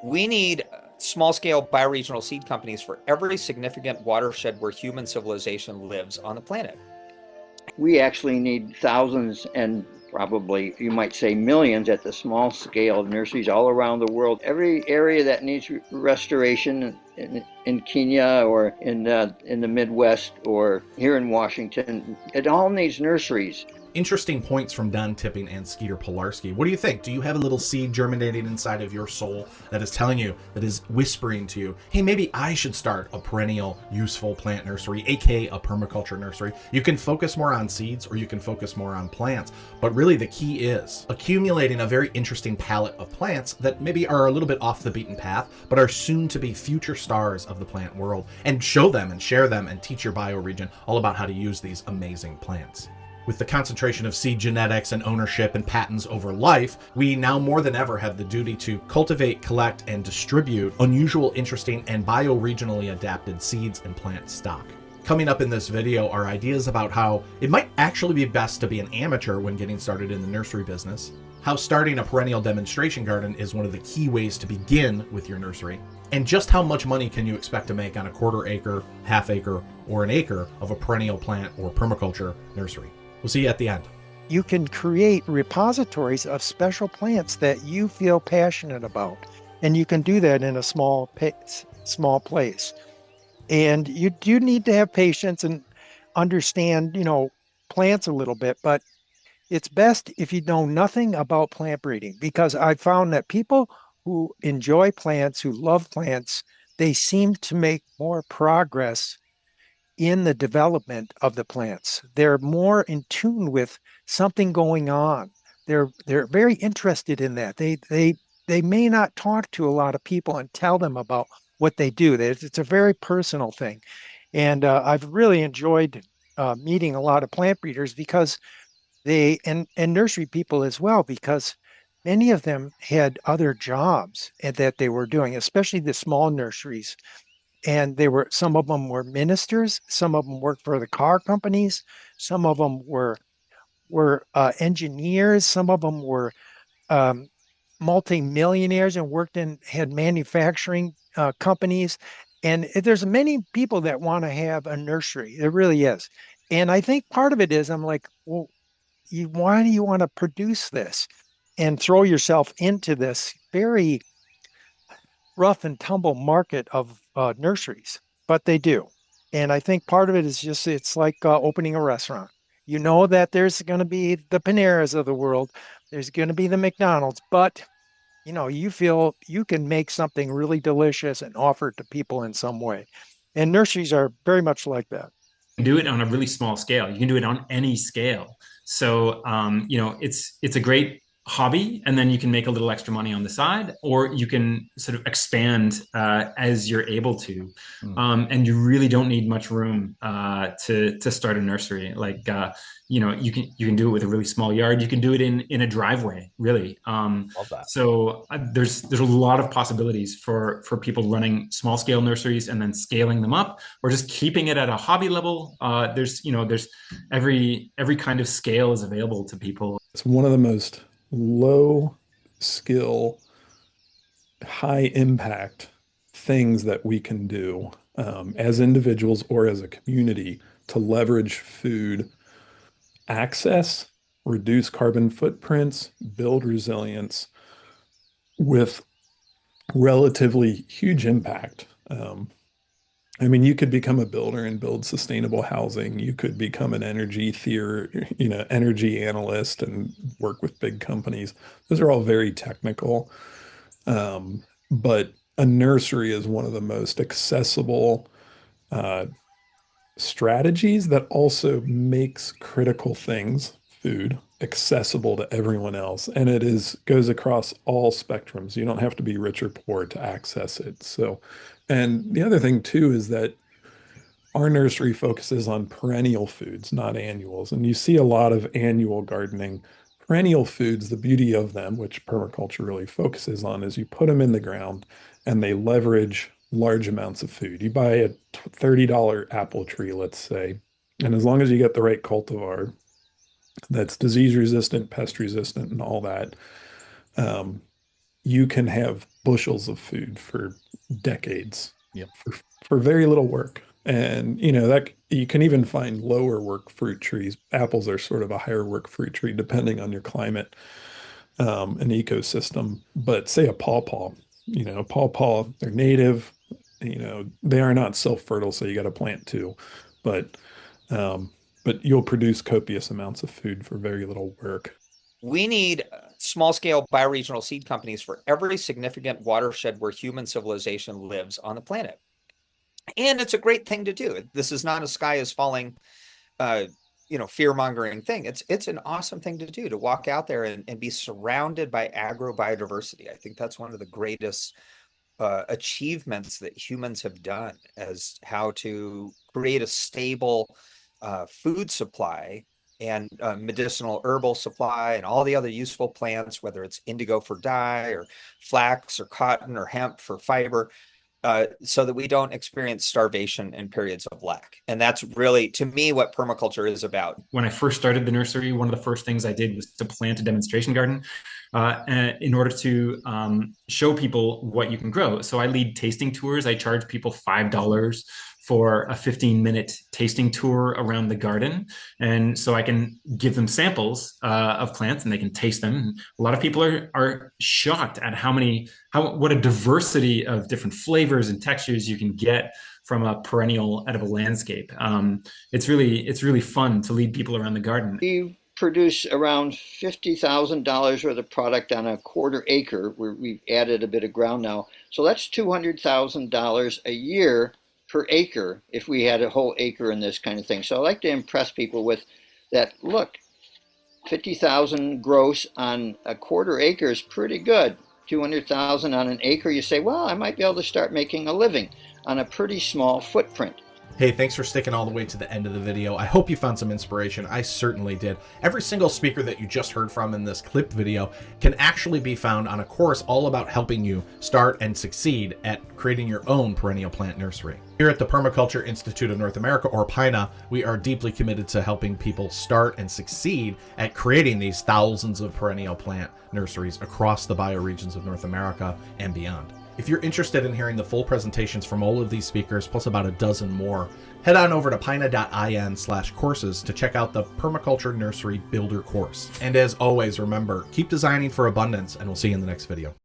We need small-scale bioregional seed companies for every significant watershed where human civilization lives on the planet. We actually need thousands and probably you might say millions at the small scale of nurseries all around the world. Every area that needs restoration in Kenya or in the Midwest or here in Washington, it all needs nurseries. Interesting points from Don Tipping and Skeeter Pilarski. What do you think? Do you have a little seed germinating inside of your soul that is telling you, that is whispering to you, hey, maybe I should start a perennial useful plant nursery, aka a permaculture nursery? You can focus more on seeds or you can focus more on plants, but really the key is accumulating a very interesting palette of plants that maybe are a little bit off the beaten path, but are soon to be future stars of the plant world, and show them and share them and teach your bioregion all about how to use these amazing plants. With the concentration of seed genetics and ownership and patents over life, we now more than ever have the duty to cultivate, collect, and distribute unusual, interesting, and bioregionally adapted seeds and plant stock. Coming up in this video are ideas about how it might actually be best to be an amateur when getting started in the nursery business, how starting a perennial demonstration garden is one of the key ways to begin with your nursery, and just how much money can you expect to make on a quarter acre, half acre, or an acre of a perennial plant or permaculture nursery. We'll see you at the end. You can create repositories of special plants that you feel passionate about, and you can do that in a small place. And you do need to have patience and understand, plants a little bit, but it's best if you know nothing about plant breeding, because I found that people who enjoy plants, who love plants, they seem to make more progress in the development of the plants. They're more in tune with something going on. They're very interested in that. They may not talk to a lot of people and tell them about what they do. It's a very personal thing. And I've really enjoyed meeting a lot of plant breeders because and nursery people as well, because many of them had other jobs that they were doing, especially the small nurseries. And some of them were ministers, some of them worked for the car companies, some of them were engineers, some of them were um, multimillionaires and had manufacturing companies. And there's many people that want to have a nursery. There really is. And I think part of it is I'm like, well, why do you want to produce this and throw yourself into this very rough and tumble market of nurseries? But they do. And I think part of it is just, it's like opening a restaurant. You know that there's going to be the Paneras of the world, there's going to be the McDonald's, but you feel you can make something really delicious and offer it to people in some way. And nurseries are very much like that. Do it on a really small scale. You can do it on any scale. So, it's a great hobby, and then you can make a little extra money on the side, or you can sort of expand as you're able to. And you really don't need much room to start a nursery. Like, you can do it with a really small yard. You can do it in a driveway, really. Love that. So there's a lot of possibilities for people running small scale nurseries and then scaling them up, or just keeping it at a hobby level. There's every kind of scale is available to people. It's one of the most low skill, high impact things that we can do as individuals or as a community to leverage food access, reduce carbon footprints, build resilience with relatively huge impact. You could become a builder and build sustainable housing. You could become an energy analyst and work with big companies. Those are all very technical. But a nursery is one of the most accessible strategies that also makes critical things, food, accessible to everyone else. And goes across all spectrums. You don't have to be rich or poor to access it. So, and the other thing too is that our nursery focuses on perennial foods, not annuals. And you see a lot of annual gardening. Perennial foods, the beauty of them, which permaculture really focuses on, is you put them in the ground and they leverage large amounts of food. You buy a $30 apple tree, let's say, and as long as you get the right cultivar that's disease resistant, pest resistant, and all that, you can have bushels of food for decades. Yep. For very little work. And that you can even find lower work fruit trees. Apples are sort of a higher work fruit tree depending on your climate and ecosystem. But say a pawpaw, pawpaw, they're native, they are not self-fertile, so you got to plant two. But you'll produce copious amounts of food for very little work. We need small-scale bioregional seed companies for every significant watershed where human civilization lives on the planet. And it's a great thing to do. This is not a sky is falling, fear-mongering thing. It's an awesome thing to do, to walk out there and be surrounded by agrobiodiversity. I think that's one of the greatest achievements that humans have done, as how to create a stable food supply and medicinal herbal supply and all the other useful plants, whether it's indigo for dye or flax or cotton or hemp for fiber, so that we don't experience starvation and periods of lack. And that's really, to me, what permaculture is about. When I first started the nursery, one of the first things I did was to plant a demonstration garden in order to show people what you can grow. So I lead tasting tours. I charge people $5 for a 15-minute tasting tour around the garden. And so I can give them samples of plants and they can taste them. And a lot of people are shocked at what a diversity of different flavors and textures you can get from a perennial edible landscape. It's really fun to lead people around the garden. We produce around $50,000 worth of product on a quarter acre, where we've added a bit of ground now. So that's $200,000 a year per acre if we had a whole acre in this kind of thing. So I like to impress people with that. Look, 50,000 gross on a quarter acre is pretty good. 200,000 on an acre, you say, well, I might be able to start making a living on a pretty small footprint. Hey, thanks for sticking all the way to the end of the video. I hope you found some inspiration. I certainly did. Every single speaker that you just heard from in this clipped video can actually be found on a course all about helping you start and succeed at creating your own perennial plant nursery. Here at the Permaculture Institute of North America, or PINA, we are deeply committed to helping people start and succeed at creating these thousands of perennial plant nurseries across the bioregions of North America and beyond. If you're interested in hearing the full presentations from all of these speakers, plus about a dozen more, head on over to pina.in/courses to check out the Permaculture Nursery Builder course. And as always, remember, keep designing for abundance, and we'll see you in the next video.